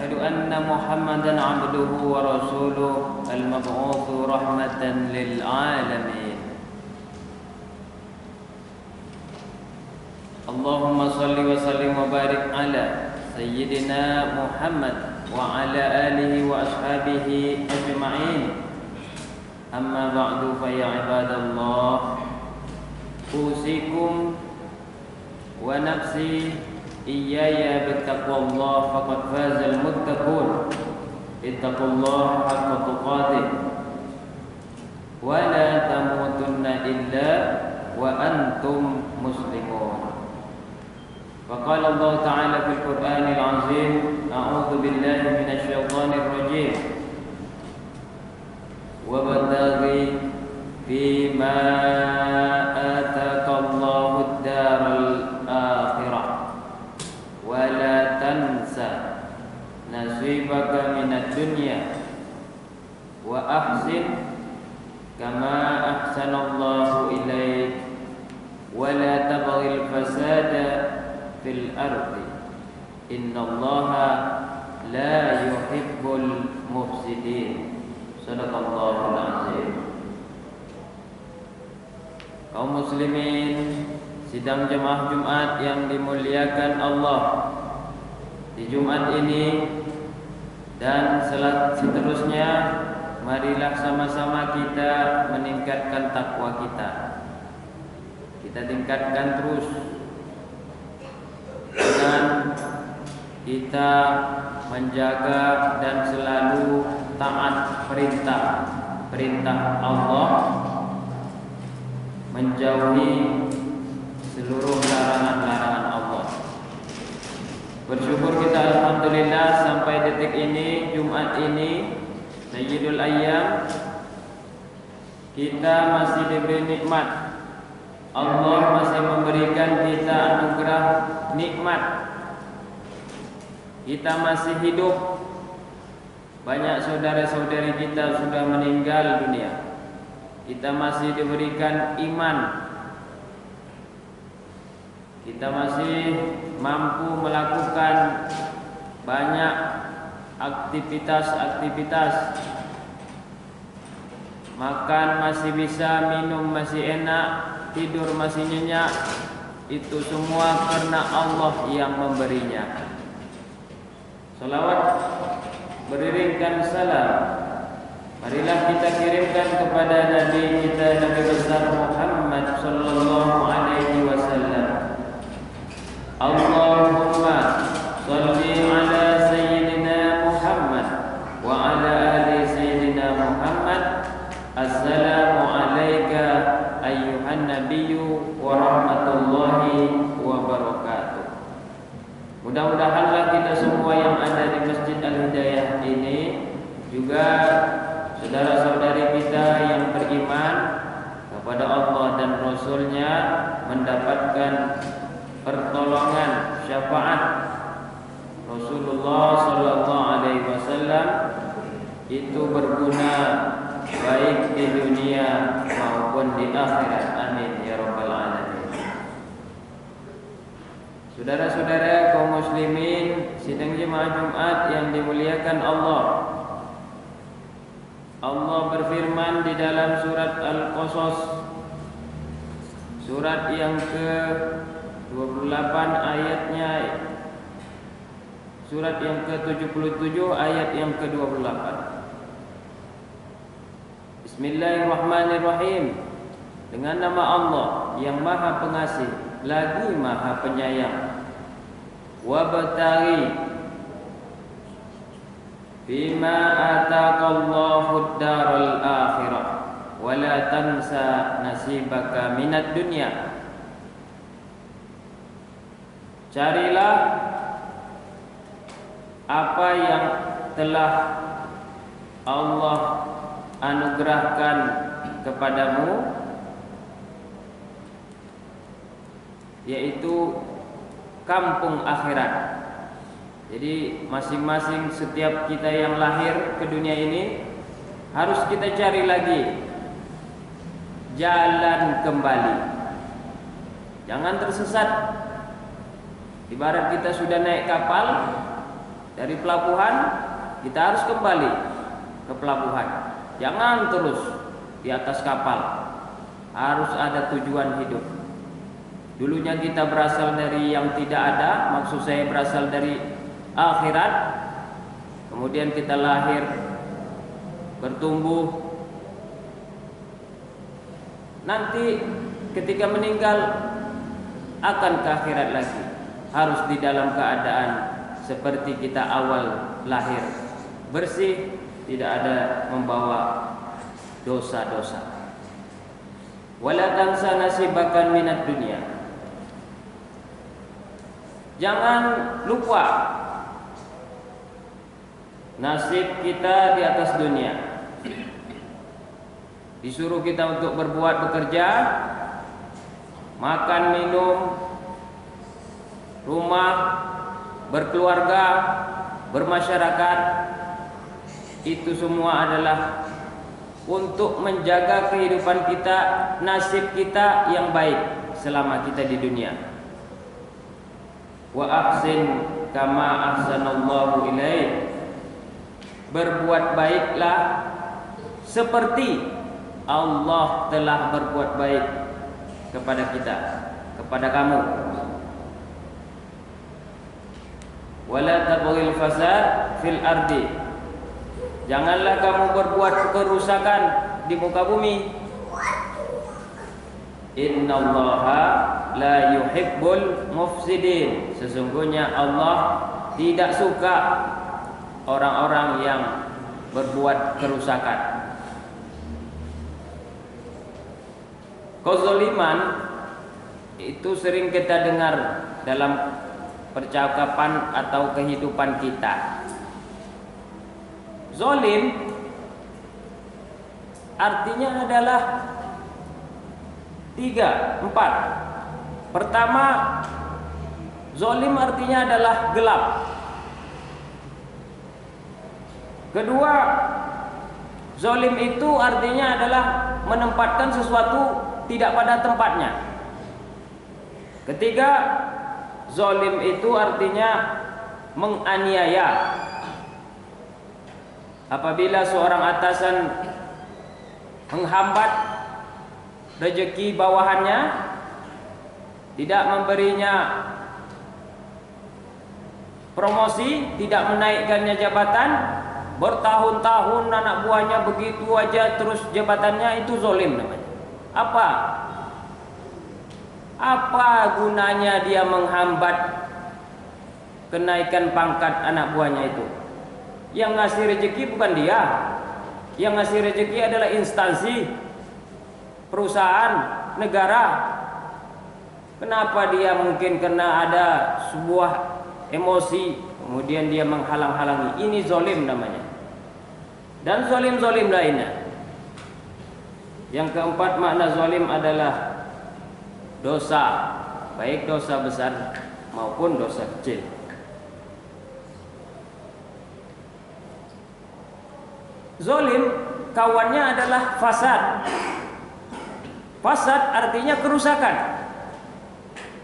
وأشهد أن محمدا عبده ورسوله المبعوث رحمة للعالمين. اللهم صل وسلم وبارك على سيدنا محمد وعلى آله وأصحابه أجمعين. أما بعد فيا عباد الله أوصيكم ونفسي إياي بتقوى الله فقد فاز المتقون. اتقوا الله حق تقاته ولا تموتن إلا وأنتم مسلمون. وقال الله تعالى في القرآن العظيم: أعوذ بالله من الشيطان الرجيم وابتغ فيما آتاك الله الدار الآخرة ولا تنس نصيبك من الدنيا وأحسن كما أحسن الله إليك ولا تبغ الفساد في الأرض إن الله لا يحب المفسدين. صدق الله العظيم. Kaum muslimin, sidang jemaah Jumat yang dimuliakan Allah, di Jumat ini dan seterusnya, marilah sama-sama kita meningkatkan takwa kita. Kita tingkatkan terus dengan kita menjaga dan selalu taat perintah Allah, menjauhi seluruh larangan-larangan Allah. Bersyukur kita alhamdulillah sampai detik ini, Jumat ini, Sayyidul Ayyam, kita masih diberi nikmat. Allah masih memberikan kita anugerah nikmat. Kita masih hidup. Banyak saudara-saudari kita sudah meninggal dunia. Kita masih diberikan iman. Kita masih mampu melakukan banyak aktivitas. Makan masih bisa, minum masih enak, tidur masih nyenyak. Itu semua karena Allah yang memberinya. Salawat beriringkan salam, marilah kita kirimkan kepada Nabi kita, Nabi besar Muhammad sallallahu alaihi wasallam. Allahumma shalli ala sayyidina Muhammad wa ala ali sayyidina Muhammad. Assalamu alayka ayyuhan nabiyyu wa rahmatullahi wa barakatuh. Mudah-mudahanlah kita semua yang ada di Masjid Al-Hidayah ini, juga saudara-saudari kita yang beriman kepada Allah dan Rasul-Nya, mendapatkan pertolongan syafaat Rasulullah sallallahu alaihi wasallam. Itu berguna baik di dunia maupun di akhirat. Amin ya rabbal alamin. Saudara-saudara kaum muslimin, sidang jemaah Jumat yang dimuliakan Allah. Allah berfirman di dalam surat Al-Qasas, surat yang ke-28 ayatnya, surat yang ke-77 ayat yang ke-28. Bismillahirrahmanirrahim. Dengan nama Allah yang Maha Pengasih lagi Maha Penyayang. Wabtaghi bima ataqallahu ad-daral akhirah wa la tansa nasibaka minad dunya. Carilah apa yang telah Allah anugerahkan kepadamu, yaitu kampung akhirat. Jadi masing-masing setiap kita yang lahir ke dunia ini harus kita cari lagi jalan kembali. Jangan tersesat. Ibarat kita sudah naik kapal, Dari pelabuhan kita harus kembali ke pelabuhan. Jangan terus di atas kapal. Harus ada tujuan hidup. Dulunya kita berasal dari yang tidak ada, maksud saya berasal dari akhirat. Kemudian kita lahir, bertumbuh. Nanti ketika meninggal akan ke akhirat lagi. Harus di dalam keadaan seperti kita awal lahir, bersih, tidak ada membawa dosa-dosa. Wala tansa nasibakan minad dunya. Jangan lupa nasib kita di atas dunia. Disuruh kita untuk berbuat, bekerja, makan, minum, rumah, berkeluarga, bermasyarakat. Itu semua adalah untuk menjaga kehidupan kita, nasib kita yang baik selama kita di dunia. Wa ahsin kama ahsanallahu ilaik. Berbuat baiklah seperti Allah telah berbuat baik kepada kita, kepada kamu. Wala tabghil fasad fil ardi. Janganlah kamu berbuat kerusakan di muka bumi. Innallaha la yuhibbul mufsidin. Sesungguhnya Allah tidak suka orang-orang yang berbuat kerusakan. Kezaliman itu sering kita dengar dalam percakapan atau kehidupan kita. Zalim artinya adalah 3, 4. Pertama, zalim artinya adalah gelap. Kedua, zalim itu artinya adalah menempatkan sesuatu tidak pada tempatnya. Ketiga, zalim itu artinya menganiaya. Apabila seorang atasan menghambat rezeki bawahannya, tidak memberinya promosi, tidak menaikkannya jabatan, bertahun-tahun anak buahnya begitu aja terus jabatannya, itu zalim namanya. Apa gunanya dia menghambat kenaikan pangkat anak buahnya itu? Yang ngasih rezeki bukan dia. Yang ngasih rezeki adalah instansi, perusahaan, negara. Kenapa dia mungkin kena ada sebuah emosi kemudian dia menghalang-halangi? Ini zalim namanya. Dan zalim-zalim lainnya. Yang keempat, makna zalim adalah dosa, baik dosa besar maupun dosa kecil. Zalim kawannya adalah fasad. Fasad artinya kerusakan.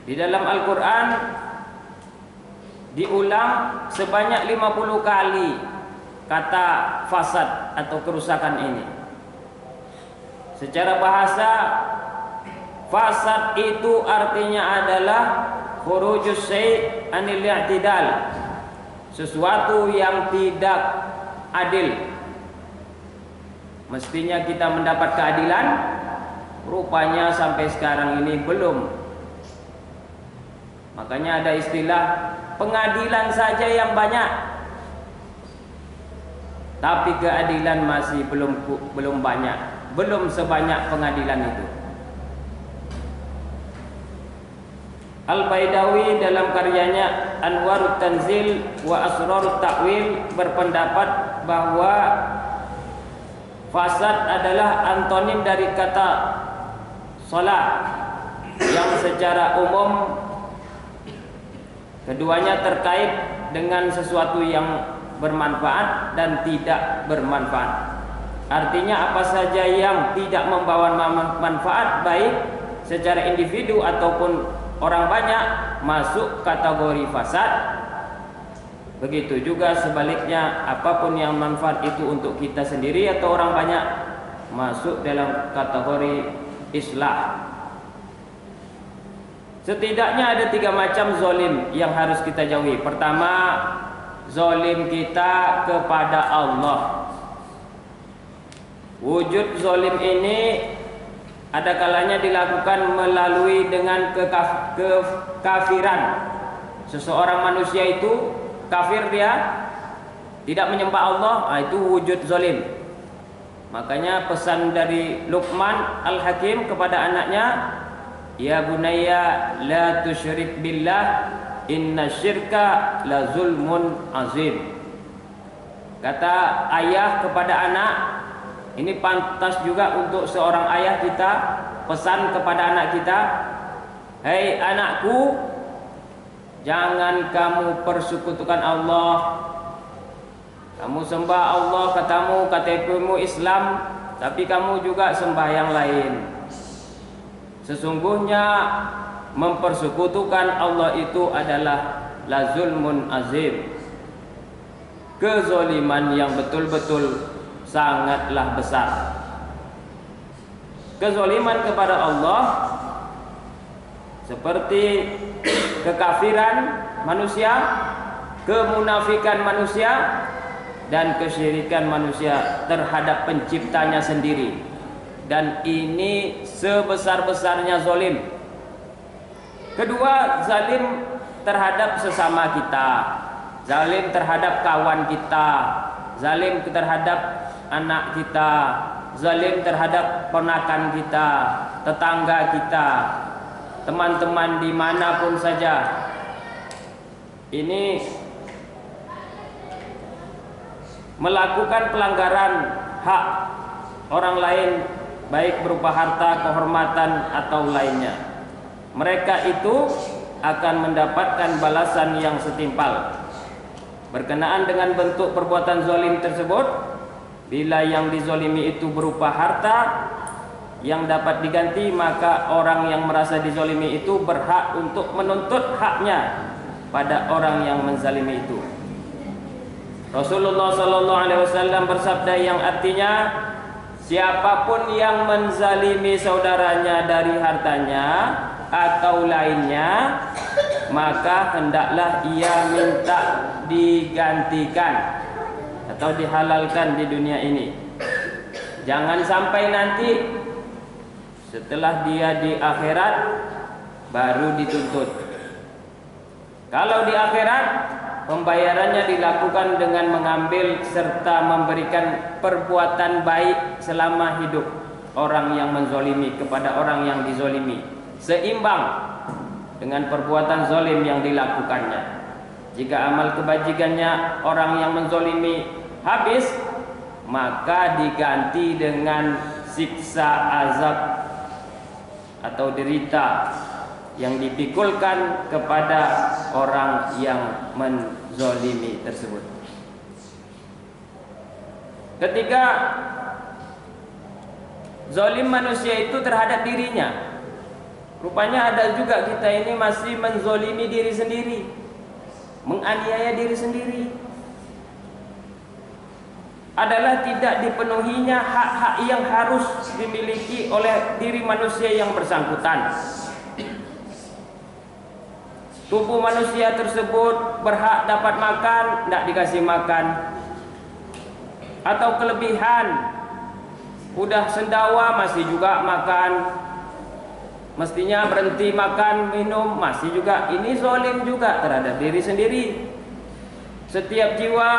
Di dalam Al-Quran diulang sebanyak 50 kali kata fasad atau kerusakan ini. Secara bahasa, fasad itu artinya adalah khurujus syai' anil i'tidal, sesuatu yang tidak adil. Mestinya kita mendapat keadilan, rupanya sampai sekarang ini belum. Makanya ada istilah pengadilan saja yang banyak, tapi keadilan masih belum banyak, belum sebanyak pengadilan itu. Al-Baidawi dalam karyanya Anwarut Tanzil wa Asrarut Ta'wil berpendapat bahwa fasad adalah antonim dari kata salat, yang secara umum keduanya terkait dengan sesuatu yang bermanfaat dan tidak bermanfaat. Artinya apa saja yang tidak membawa manfaat baik secara individu ataupun orang banyak masuk kategori fasad. Begitu juga sebaliknya, apapun yang manfaat itu untuk kita sendiri atau orang banyak, masuk dalam kategori islah. Setidaknya ada 3 macam zalim yang harus kita jauhi. Pertama, zalim kita kepada Allah. Wujud zalim ini ada kalanya dilakukan melalui dengan kekafiran. Seseorang manusia itu kafir, dia tidak menyembah Allah, itu wujud zalim. Makanya pesan dari Luqman Al-Hakim kepada anaknya, ya bunayya la tusyrik billah inna syirka la zulmun azim. Kata ayah kepada anak, ini pantas juga untuk seorang ayah kita pesan kepada anak kita, hei anakku, jangan kamu persekutukan Allah. Kamu sembah Allah, katamu KTP-mu Islam, tapi kamu juga sembah yang lain. Sesungguhnya mempersekutukan Allah itu adalah la zulmun azim, kezaliman yang betul-betul sangatlah besar. Kezaliman kepada Allah seperti kekafiran manusia, kemunafikan manusia, dan kesyirikan manusia terhadap penciptanya sendiri. Dan ini sebesar-besarnya zalim. Kedua, zalim terhadap sesama kita, zalim terhadap kawan kita, zalim terhadap anak kita, zalim terhadap ponakan kita, tetangga kita, teman-teman dimanapun saja. Ini melakukan pelanggaran hak orang lain, baik berupa harta, kehormatan, atau lainnya. Mereka itu akan mendapatkan balasan yang setimpal berkenaan dengan bentuk perbuatan zalim tersebut. Bila yang dizalimi itu berupa harta yang dapat diganti, maka orang yang merasa dizalimi itu berhak untuk menuntut haknya pada orang yang menzalimi itu. Rasulullah SAW bersabda yang artinya, siapapun yang menzalimi saudaranya dari hartanya atau lainnya, maka hendaklah ia minta digantikan atau dihalalkan di dunia ini. Jangan sampai nanti setelah dia di akhirat baru dituntut. Kalau di akhirat, pembayarannya dilakukan dengan mengambil serta memberikan perbuatan baik selama hidup orang yang menzolimi kepada orang yang dizolimi, seimbang dengan perbuatan zalim yang dilakukannya. Jika amal kebajikannya orang yang menzolimi habis, maka diganti dengan siksa azab atau derita yang dipikulkan kepada orang yang menzolimi tersebut. Ketika zalim manusia itu terhadap dirinya, rupanya ada juga kita ini masih menzolimi diri sendiri, menganiaya diri sendiri. Adalah tidak dipenuhinya hak-hak yang harus dimiliki oleh diri manusia yang bersangkutan. Tubuh manusia tersebut berhak dapat makan, tidak dikasih makan. Atau kelebihan, udah sendawa masih juga makan. Mestinya berhenti makan, minum, masih juga. Ini zalim juga terhadap diri sendiri. Setiap jiwa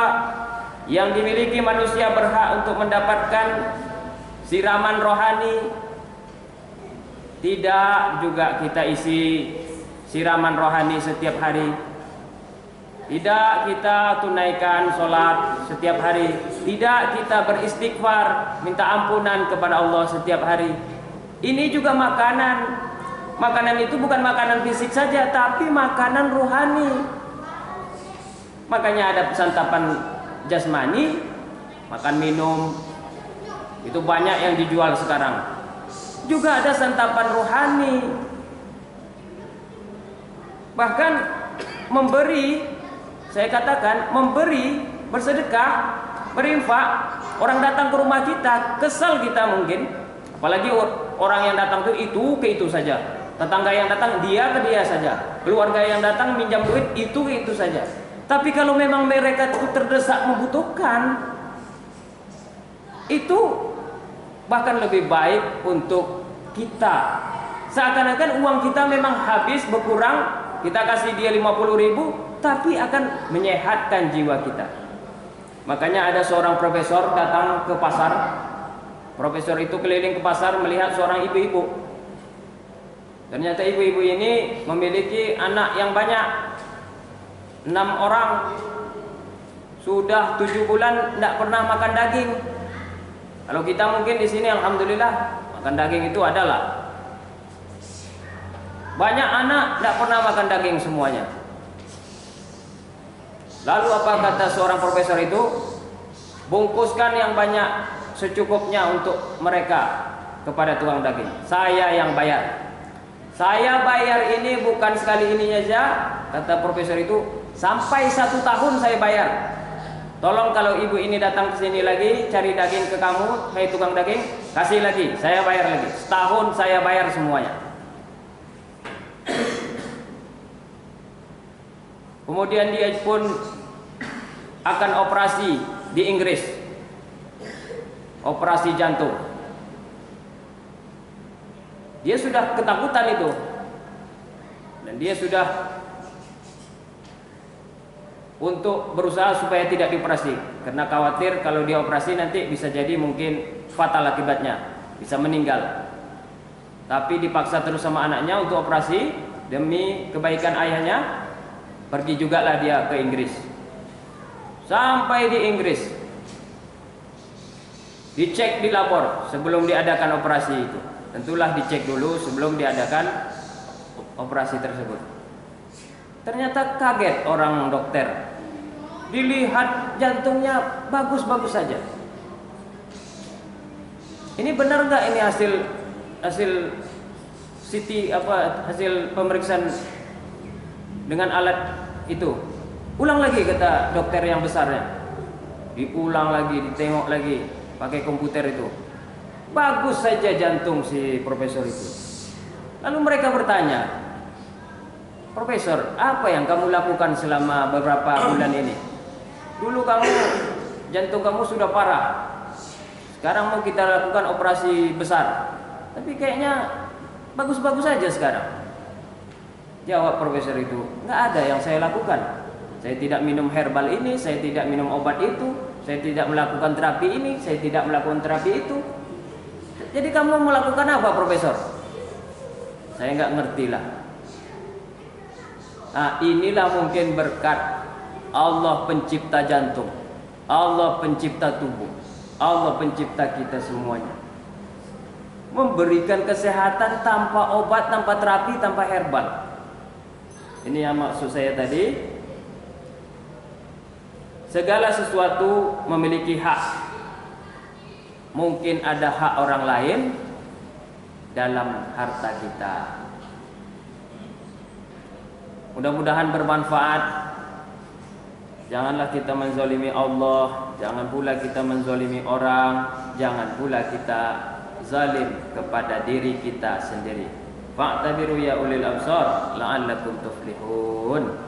yang dimiliki manusia berhak untuk mendapatkan siraman rohani. Tidak juga kita isi siraman rohani setiap hari. Tidak kita tunaikan sholat setiap hari. Tidak kita beristighfar, minta ampunan kepada Allah setiap hari. Ini juga makanan. Makanan itu bukan makanan fisik saja, tapi makanan rohani. Makanya ada santapan jasmani, makan minum, itu banyak yang dijual sekarang. Juga ada santapan rohani. Bahkan memberi saya katakan memberi, bersedekah, berinfak. Orang datang ke rumah kita, kesal kita mungkin. Apalagi orang yang datang itu ke itu saja. Tetangga yang datang dia ke dia saja. Keluarga yang datang minjam duit itu ke itu saja. Tapi kalau memang mereka itu terdesak membutuhkan, itu bahkan lebih baik untuk kita. Seakan-akan uang kita memang habis, berkurang, kita kasih dia 50.000, tapi akan menyehatkan jiwa kita. Makanya ada seorang profesor datang ke pasar. Profesor itu keliling ke pasar melihat seorang ibu-ibu. Ternyata ibu-ibu ini memiliki anak yang banyak, 6 orang. Sudah 7 bulan tidak pernah makan daging. Kalau kita mungkin di sini alhamdulillah makan daging itu adalah. Banyak anak tidak pernah makan daging semuanya. Lalu apa kata seorang profesor itu? Bungkuskan yang banyak secukupnya untuk mereka kepada tukang daging. Saya yang bayar. Saya bayar ini bukan sekali ini saja, kata profesor itu, sampai 1 tahun saya bayar. Tolong kalau ibu ini datang ke sini lagi cari daging ke kamu, hai tukang daging, kasih lagi, saya bayar lagi. Setahun saya bayar semuanya. Kemudian dia pun akan operasi di Inggris, operasi jantung. Dia sudah ketakutan itu, dan dia sudah untuk berusaha supaya tidak dioperasi, karena khawatir kalau dia operasi nanti bisa jadi mungkin fatal akibatnya, bisa meninggal. Tapi dipaksa terus sama anaknya untuk operasi demi kebaikan ayahnya. Pergi juga lah dia ke Inggris. Sampai di Inggris, dicek di labor sebelum diadakan operasi itu. Tentulah dicek dulu sebelum diadakan operasi tersebut. Ternyata kaget orang dokter. Dilihat jantungnya bagus-bagus saja. Ini benar nggak ini hasil hasil pemeriksaan dengan alat itu? Ulang lagi kata dokter yang besarnya. Diulang lagi, ditengok lagi pakai komputer itu. Bagus saja jantung si profesor itu. Lalu mereka bertanya, "Profesor, apa yang kamu lakukan selama beberapa bulan ini? Dulu jantung kamu sudah parah. Sekarang mau kita lakukan operasi besar. Tapi kayaknya bagus-bagus saja sekarang." Jawab profesor itu, "Nggak ada yang saya lakukan. Saya tidak minum herbal ini, saya tidak minum obat itu, saya tidak melakukan terapi ini, saya tidak melakukan terapi itu. Jadi kamu melakukan apa, Profesor?" "Saya nggak ngerti lah." Nah, inilah mungkin berkat Allah pencipta jantung, Allah pencipta tubuh, Allah pencipta kita semuanya, memberikan kesehatan tanpa obat, tanpa terapi, tanpa herbal. Ini yang maksud saya tadi. Segala sesuatu memiliki hak. Mungkin ada hak orang lain dalam harta kita. Mudah-mudahan bermanfaat. Janganlah kita menzalimi Allah, jangan pula kita menzalimi orang, jangan pula kita zalim kepada diri kita sendiri. Fa'tabiru ya ulil absar la'allakum tuflihun.